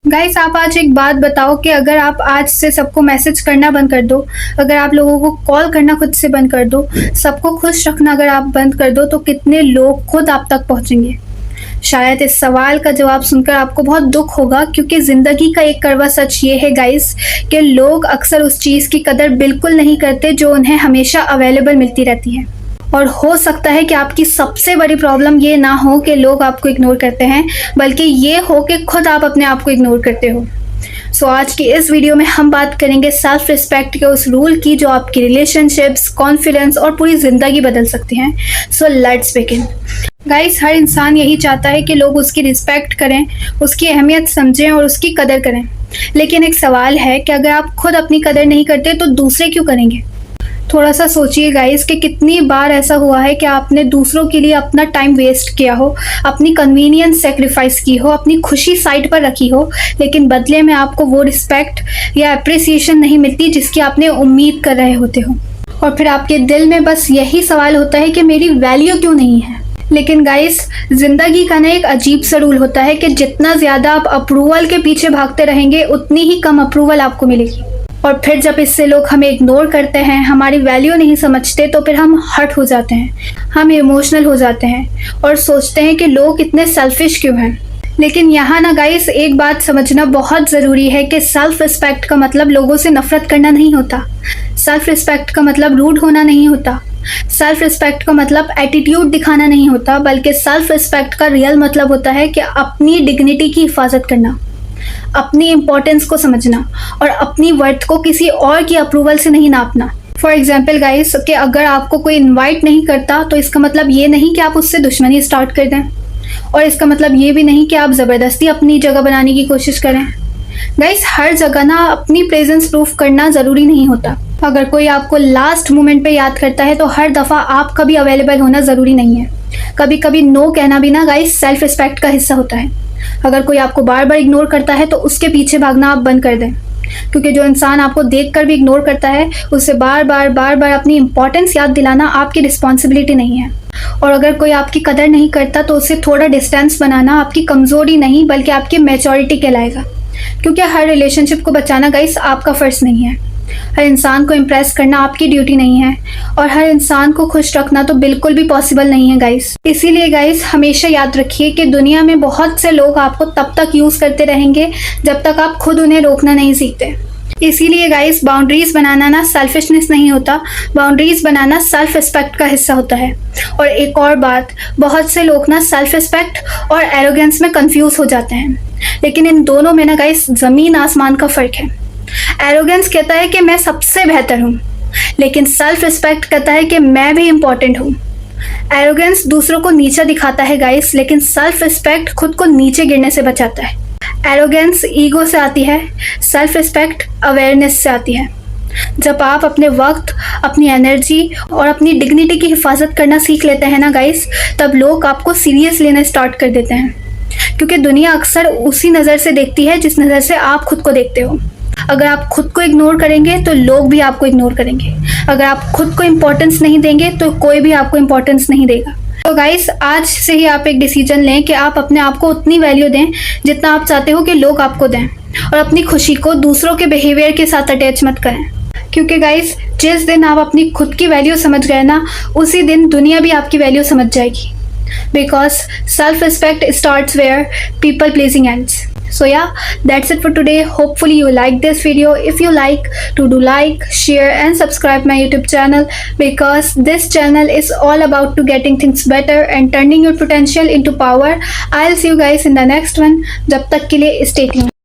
Guys, आप आज एक बात बताओ कि अगर आप आज से सबको मैसेज करना बंद कर दो, अगर आप लोगों को कॉल करना खुद से बंद कर दो, सबको खुश रखना अगर आप बंद कर दो, तो कितने लोग खुद आप तक पहुंचेंगे? शायद इस सवाल का जवाब सुनकर आपको बहुत दुख होगा, क्योंकि ज़िंदगी का एक कड़वा सच ये है गाइस कि लोग अक्सर उस चीज़ की कदर बिल्कुल नहीं करते जो उन्हें हमेशा अवेलेबल मिलती रहती है। और हो सकता है कि आपकी सबसे बड़ी प्रॉब्लम ये ना हो कि लोग आपको इग्नोर करते हैं, बल्कि ये हो कि खुद आप अपने आप को इग्नोर करते हो। सो आज की इस वीडियो में हम बात करेंगे सेल्फ रिस्पेक्ट के उस रूल की जो आपकी रिलेशनशिप्स, कॉन्फिडेंस और पूरी ज़िंदगी बदल सकती हैं। So let's begin. गाइस, हर इंसान यही चाहता है कि लोग उसकी रिस्पेक्ट करें, उसकी अहमियत समझें और उसकी कदर करें। लेकिन एक सवाल है कि अगर आप खुद अपनी कदर नहीं करते तो दूसरे क्यों करेंगे? थोड़ा सा सोचिए गाइस कि कितनी बार ऐसा हुआ है कि आपने दूसरों के लिए अपना टाइम वेस्ट किया हो, अपनी कन्वीनियंस सेक्रीफाइस की हो, अपनी खुशी साइड पर रखी हो, लेकिन बदले में आपको वो रिस्पेक्ट या अप्रिसिएशन नहीं मिलती जिसकी आपने उम्मीद कर रहे होते हो। और फिर आपके दिल में बस यही सवाल होता है कि मेरी वैल्यू क्यों नहीं है। लेकिन गाइस, ज़िंदगी का ना एक अजीब सा रूल होता है कि जितना ज़्यादा आप अप्रूवल के पीछे भागते रहेंगे, उतनी ही कम अप्रूवल आपको मिलेगी। और फिर जब इससे लोग हमें इग्नोर करते हैं, हमारी वैल्यू नहीं समझते, तो फिर हम हर्ट हो जाते हैं, हम इमोशनल हो जाते हैं और सोचते हैं कि लोग इतने सेल्फिश क्यों हैं। लेकिन यहाँ ना गाइस, एक बात समझना बहुत ज़रूरी है कि सेल्फ रिस्पेक्ट का मतलब लोगों से नफरत करना नहीं होता। सेल्फ रिस्पेक्ट का मतलब रूड होना नहीं होता। सेल्फ रिस्पेक्ट का मतलब एटीट्यूड दिखाना नहीं होता, बल्कि सेल्फ रिस्पेक्ट का रियल मतलब होता है कि अपनी डिग्निटी की हिफाजत करना, अपनी इम्पोर्टेंस को समझना और अपनी वर्थ को किसी और की अप्रूवल से नहीं नापना। फॉर एग्जाम्पल गाइस, कि अगर आपको कोई इनवाइट नहीं करता तो इसका मतलब ये नहीं कि आप उससे दुश्मनी स्टार्ट कर दें, और इसका मतलब ये भी नहीं कि आप ज़बरदस्ती अपनी जगह बनाने की कोशिश करें। गाइस, हर जगह ना अपनी प्रेजेंस प्रूफ करना ज़रूरी नहीं होता। अगर कोई आपको लास्ट मोमेंट पे याद करता है तो हर दफ़ा आप कभी अवेलेबल होना ज़रूरी नहीं है। कभी कभी नो कहना भी ना गाइस सेल्फ रिस्पेक्ट का हिस्सा होता है। अगर कोई आपको बार बार इग्नोर करता है तो उसके पीछे भागना आप बंद कर दें, क्योंकि जो इंसान आपको देखकर भी इग्नोर करता है, उसे बार बार अपनी इंपॉर्टेंस याद दिलाना आपकी रिस्पॉन्सिबिलिटी नहीं है। और अगर कोई आपकी कदर नहीं करता तो उससे थोड़ा डिस्टेंस बनाना आपकी कमज़ोरी नहीं बल्कि आपकी मैच्योरिटी कहलाएगा। क्योंकि हर रिलेशनशिप को बचाना गाइस आपका फ़र्ज़ नहीं है, हर इंसान को इम्प्रेस करना आपकी ड्यूटी नहीं है, और हर इंसान को खुश रखना तो बिल्कुल भी पॉसिबल नहीं है गाइस। इसीलिए गाइस, हमेशा याद रखिए कि दुनिया में बहुत से लोग आपको तब तक यूज़ करते रहेंगे जब तक आप खुद उन्हें रोकना नहीं सीखते। इसीलिए गाइस, बाउंड्रीज बनाना ना सेल्फिशनेस नहीं होता, बाउंड्रीज बनाना सेल्फ रिस्पेक्ट का हिस्सा होता है। और एक और बात, बहुत से लोग ना सेल्फ रिस्पेक्ट और एरोगेंस में कंफ्यूज हो जाते हैं, लेकिन इन दोनों में ना गाइस ज़मीन आसमान का फ़र्क है। एरोगेंस कहता है कि मैं सबसे बेहतर हूँ, लेकिन सेल्फ रिस्पेक्ट कहता है कि मैं भी इम्पोर्टेंट हूँ। एरोगेंस दूसरों को नीचा दिखाता है गाइस, लेकिन सेल्फ रिस्पेक्ट खुद को नीचे गिरने से बचाता है। एरोगेंस ईगो से आती है, सेल्फ रिस्पेक्ट अवेयरनेस से आती है। जब आप अपने वक्त, अपनी एनर्जी और अपनी डिग्निटी की हिफाजत करना सीख लेते हैं ना गाइस, तब लोग आपको सीरियस लेना स्टार्ट कर देते हैं, क्योंकि दुनिया अक्सर उसी नज़र से देखती है जिस नज़र से आप खुद को देखते हो। अगर आप खुद को इग्नोर करेंगे तो लोग भी आपको इग्नोर करेंगे। अगर आप खुद को इम्पोर्टेंस नहीं देंगे तो कोई भी आपको इम्पोर्टेंस नहीं देगा। तो गाइस, आज से ही आप एक डिसीजन लें कि आप अपने आप को उतनी वैल्यू दें जितना आप चाहते हो कि लोग आपको दें, और अपनी खुशी को दूसरों के बिहेवियर के साथ अटैच मत करें। क्योंकि गाइस, जिस दिन आप अपनी खुद की वैल्यू समझ गए ना, उसी दिन दुनिया भी आपकी वैल्यू समझ जाएगी। Because self-respect starts where people pleasing ends. So yeah, that's it for today. Hopefully you like this video. If you like, to do like, share and subscribe my YouTube channel, because this channel is all about to getting things better and turning your potential into power. I'll see you guys in the next one. जब तक के लिए stay tuned.